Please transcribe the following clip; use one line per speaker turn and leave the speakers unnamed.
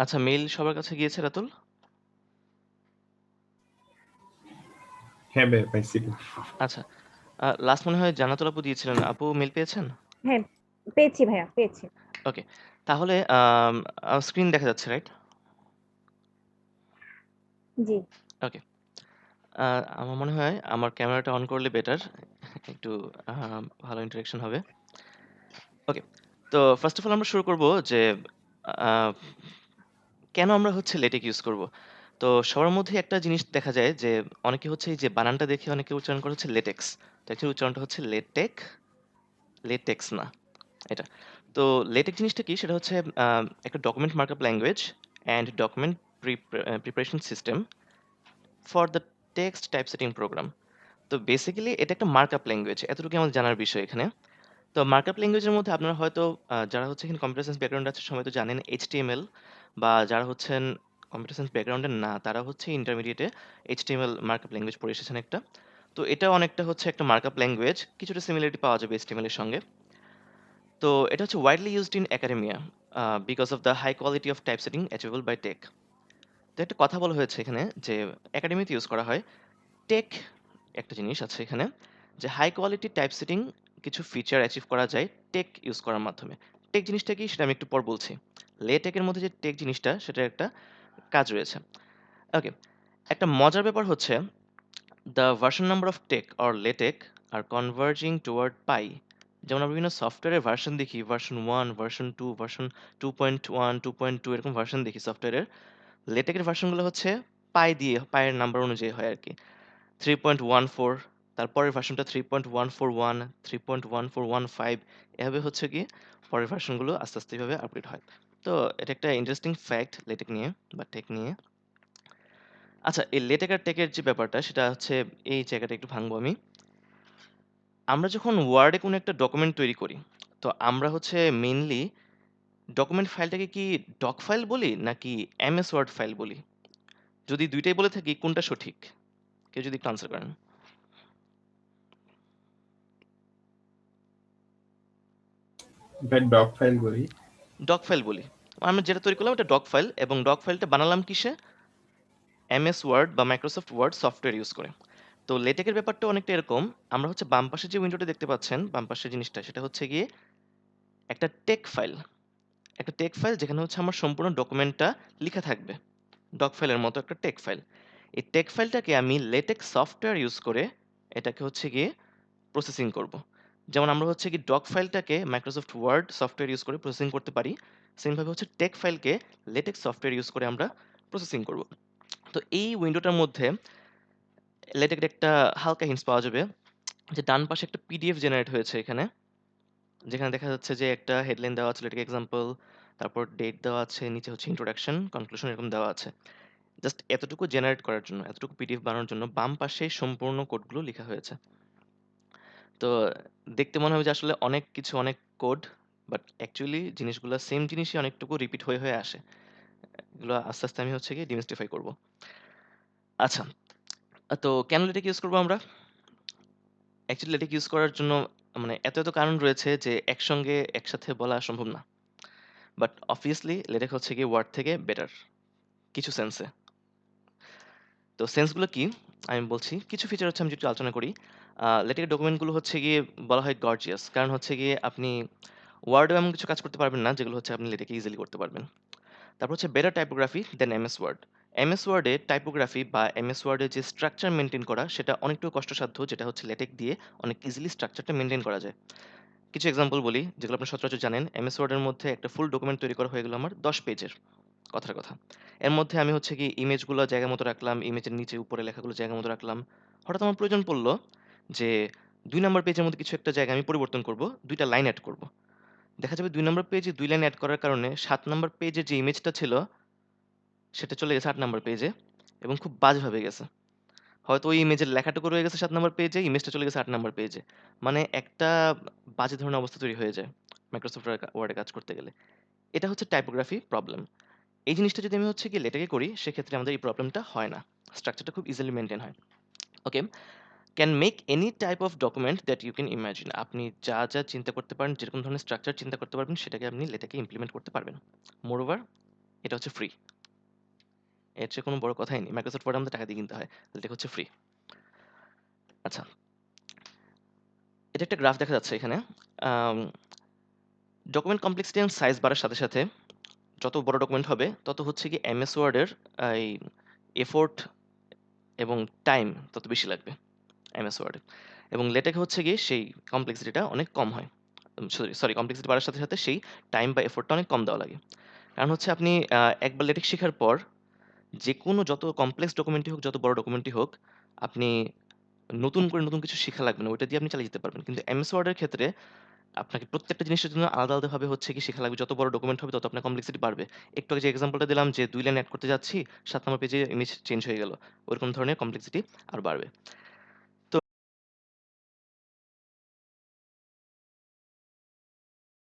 আচ্ছা, মেইল সবার কাছে গিয়েছে রাতুল?
হ্যাঁ ভাই, পাইছি।
আচ্ছা। লাস্ট মনে হয় জান্নাতুল আপু দিয়েছিলেন। আপু মেইল পেয়েছেন?
হ্যাঁ, পেয়েছি ভাইয়া, পেয়েছি।
ওকে। তাহলে স্ক্রিন দেখা যাচ্ছে, রাইট?
জি।
ওকে। আমার মনে হয় আমার ক্যামেরাটা অন করলে বেটার। একটু আ ভালো ইন্টারেকশন হবে। ওকে। তো ফার্স্ট অফ অল আমরা শুরু করব যে আ কেন আমরা হচ্ছে LaTeX ইউজ করব? তো সবার মধ্যেই একটা জিনিস দেখা যায় যে অনেকে হচ্ছে এই যে বানানটা দেখে অনেকে উচ্চারণ করে হচ্ছে LaTeX। তো অ্যাকচুয়ালি উচ্চারণটা হচ্ছে LaTeX না। এটা। তো LaTeX জিনিসটা কি? সেটা হচ্ছে আ একটা document markup language and document preparation system for the text typesetting programme. তো বেসিক্যালি এটা একটা মার্কআপ ল্যাঙ্গুয়েজ। এতটুকুই আমাদের জানার বিষয় এখানে। তো মার্কআপ ল্যাঙ্গুয়েজের মধ্যে আপনারা হয়তো যারা হচ্ছে এখানে কম্পিউটার সায়েন্স ব্যাকগ্রাউন্ড আছে সবাই তো জানেন HTML, বা যারা হচ্ছেন কম্পিউটার সায়েন্স ব্যাকগ্রাউন্ডের না তারা হচ্ছে ইন্টারমিডিয়েটে HTML মার্কআপ ল্যাঙ্গুয়েজ পড়ে এসেছেন একটা। তো এটা অনেকটা হচ্ছে একটা মার্কআপ ল্যাঙ্গুয়েজ। কিছুটা সিমিলারিটি পাওয়া যাবে HTML এর সঙ্গে। তো এটা হচ্ছে widely used in academia because of the high quality of typesetting achievable by tech. তো একটা কথা বলা হয়েছে এখানে যে একাডেমিতে ইউজ করা হয়। টেক একটা জিনিস আছে এখানে যে হাই কোয়ালিটি টাইপসেটিং কিছু ফিচার অ্যাচিভ করা যায় টেক ইউজ করার মাধ্যমে। টেক জিনিসটা কি সেটা আমি একটু পর বলছি। লেটেকের মধ্যে যে টেক জিনিসটা সেটার একটা কাজ রয়েছে। ওকে। একটা মজার ব্যাপার হচ্ছে the version number of TeX or LaTeX are converging toward pi. যেমন আমরা বিভিন্ন সফটওয়্যারের ভার্সন দেখি, ভার্সন 1, ভার্সন 2, ভার্সন 2.1, 2.2 এরকম ভার্সন দেখি সফটওয়্যারের। লেটেকের ভার্সনগুলো হচ্ছে পাই দিয়ে পায়ের নাম্বার অনুযায়ী হয় আরকি। 3.14, তারপরের ভার্সনটা 3.141, 3.1415, এভাবে হচ্ছে গিয়ে পরের ভার্সনগুলো আস্তে, আস্তে এভাবে আপগ্রেড হয়। তো এটা একটা ইন্টারেস্টিং ফ্যাক্ট লেটেক নিয়ে বা টেক নিয়ে। আচ্ছা, এই লেটেক আর টেকের যে ব্যাপারটা সেটা হচ্ছে এই জায়গাটা একটু ভাঙবো আমি। আমরা যখন ওয়ার্ডে কোনো একটা ডকুমেন্ট তৈরি করি, তো আমরা হচ্ছে মেইনলি ডকুমেন্ট ফাইলটাকে কি ডক ফাইল বলি নাকি এমএস ওয়ার্ড ফাইল বলি? যদি ২ টাই বলে থাকি কোনটা সঠিক? কেউ যদি একটু আনসার করেন।
ভাই ডক ফাইল বলি।
ডক ফাইল বলি। আমরা যেটা তৈরি করলাম এটা ডক ফাইল, এবং ডক ফাইলটা বানালাম কিসে? এমএস ওয়ার্ড বা মাইক্রোসফট ওয়ার্ড সফটওয়্যার ইউজ করে। তো লেটেকের ব্যাপারটা অনেকটা এরকম। আমরা হচ্ছে বাম পাশে যে উইন্ডোটা দেখতে পাচ্ছেন, বাম পাশের জিনিসটা সেটা হচ্ছে গিয়ে একটা টেক ফাইল। একটা টেক ফাইল যেখানে হচ্ছে আমার সম্পূর্ণ ডকুমেন্টটা লিখা থাকবে। ডক ফাইলের মতো একটা টেক ফাইল। এই টেক ফাইলটাকে আমি লেটেক সফটওয়্যার ইউজ করে এটাকে হচ্ছে গিয়ে প্রসেসিং করব। যেমন আমরা হচ্ছে কি ডক ফাইলটাকে মাইক্রোসফট ওয়ার্ড সফটওয়্যার ইউজ করে প্রসেসিং করতে পারি। সেম ভাবে হচ্ছে টেক ফাইলকে লেটেক্স সফটওয়্যার ইউজ করে আমরা প্রসেসিং করব। তো এই উইন্ডোটার মধ্যে লেটেকের একটা হালকা হিন্টস পাওয়া যাবে যে ডান পাশে একটা পিডিএফ জেনারেট হয়েছে এখানে। যেখানে দেখা যাচ্ছে যে একটা হেডলাইন দেওয়া আছে লেটেক এক্সাম্পল, তারপর ডেট দেওয়া আছে, নিচে হচ্ছে ইন্ট্রোডাকশন, কনক্লুশন এরকম দেওয়া আছে। জাস্ট এতটুকু জেনারেট করার জন্য, এতটুকু পিডিএফ বানানোর জন্য বাম পাশে সম্পূর্ণ কোডগুলো লিখা হয়েছে। তো দেখতে মনে হবে যে আসলে অনেক কিছু, অনেক কোড, বাট অ্যাকচুয়ালি জিনিসগুলা সেম জিনিসই অনেকটুকু রিপিট হয়ে, হয়ে আসে। এগুলো আস্তে, আস্তে আমি হচ্ছে গিয়ে ডিমিস্টিফাই করব। আচ্ছা, তো কেন LaTeX ইউজ করব আমরা? অ্যাকচুয়ালি LaTeX ইউজ করার জন্য মানে এত, এত কারণ রয়েছে যে একসঙ্গে একসাথে বলা সম্ভব না। বাট obviously LaTeX হচ্ছে গিয়ে ওয়ার্ড থেকে বেটার কিছু সেন্সে। তো সেন্সগুলো কি? আমি বলছি। কিছু ফিচার হচ্ছে আমি যদি একটু আলোচনা করি। LaTeX এর ডকুমেন্টগুলো হচ্ছে গিয়ে বলা হয় গর্জিয়াস। কারণ হচ্ছে গিয়ে আপনি ওয়ার্ডেও এমন কিছু কাজ করতে পারবেন না যেগুলো হচ্ছে আপনি LaTeX এ ইজিলি করতে পারবেন। তারপর হচ্ছে বেটার টাইপোগ্রাফি দেন এমএস ওয়ার্ড। এমএস ওয়ার্ডে টাইপোগ্রাফি বা এমএস ওয়ার্ডে যে স্ট্রাকচার মেইনটেইন করা সেটা অনেকটু কষ্টসাধ্য, যেটা হচ্ছে LaTeX দিয়ে অনেক ইজিলি স্ট্রাকচারটা মেইনটেইন করা যায়। কিছু এক্সাম্পল বলি যেগুলো আপনারা সচরাচর জানেন। এমএস ওয়ার্ডের মধ্যে একটা ফুল ডকুমেন্ট তৈরি করা হয়ে গেল আমার ১০ পেজের। কথার কথা। এর মধ্যে আমি হচ্ছে কি ইমেজগুলো জায়গা মতো রাখলাম, ইমেজের নিচে উপরে লেখাগুলো জায়গা মতো রাখলাম। হঠাৎ আমার প্রয়োজন পড়ল যে ২ নাম্বার পেজের মধ্যে কিছু একটা জায়গা আমি পরিবর্তন করব, ২ টা লাইন এড করব। দেখা যাবে ২ নাম্বার পেজে ২ লাইন এড করার কারণে ৭ নাম্বার পেজে যে ইমেজটা ছিল সেটা চলে গেছে ৮ নাম্বার পেজে, এবং খুব বাজেভাবে গেছে। হয়তো ওই ইমেজের লেখাটুকু রয়ে গেছে ৭ নাম্বার পেজে, ইমেজটা চলে গেছে ৮ নাম্বার পেজে। মানে একটা বাজে ধরনের অবস্থা তৈরি হয়ে যায় মাইক্রোসফট ওয়ার্ডে কাজ করতে গেলে। এটা হচ্ছে টাইপোগ্রাফি প্রবলেম। এই জিনিসটা যদি আমি হচ্ছে গিয়ে লেটেকে করি সেক্ষেত্রে আমাদের এই প্রবলেমটা হয় না। স্ট্রাকচারটা খুব ইজিলি মেইনটেইন হয়। Okay? Can make any type of document that you can imagine. আপনি যা, চিন্তা করতে পারেন, যেরকম ধরনের স্ট্রাকচার চিন্তা করতে পারবেন সেটাকে আপনি লেটেকে ইমপ্লিমেন্ট করতে পারবেন। মোরওভার এটা হচ্ছে ফ্রি। এর চেয়ে কোনো বড় কথাই নেই। মাইক্রোসফট ওয়ার্ড আমাদের টাকা দিয়ে কিনতে হয়। LaTeX হচ্ছে ফ্রি। আচ্ছা, এটা একটা গ্রাফ দেখা যাচ্ছে এখানে। আম ডকুমেন্ট কমপ্লেক্সিটি এন্ড সাইজ বাড়ার সাথে, সাথে যত বড় ডকুমেন্ট হবে তত হচ্ছে গিয়ে এমএস ওয়ার্ডের এই এফোর্ট এবং টাইম তত বেশি লাগবে এমএস ওয়ার্ডে। এবং LaTeX হচ্ছে গিয়ে সেই কমপ্লেক্সিটিটা অনেক কম হয়। সরি কমপ্লেক্সিটি বাড়ার সাথে, সাথে সেই টাইম বা এফোর্টটা অনেক কম দেওয়া লাগে। কারণ হচ্ছে আপনি একবার LaTeX শেখার পর যেকোনো যত কমপ্লেক্স ডকুমেন্টই হোক, যত বড় ডকুমেন্টই হোক, আপনি নতুন করে নতুন কিছু শিখা লাগবে না। ওইটা দিয়ে আপনি চালিয়ে যেতে পারবেন। কিন্তু এমএস ওয়ার্ডের ক্ষেত্রে আপনাকে প্রত্যেকটা জিনিসের জন্য আলাদা, আলাদাভাবে হচ্ছে কি শেখা লাগবে। যত বড় ডকুমেন্ট হবে তত আপনার কমপ্লেক্সিটি বাড়বে। একটু আগে যে এক্সাম্পলটা দিলাম যে ২ লাইন এড করতে যাচ্ছি, ৭ নম্বর পেজে ইমেজ চেঞ্জ হয়ে গেল। ওরকম ধরনের কমপ্লেক্সিটি আরো বাড়বে।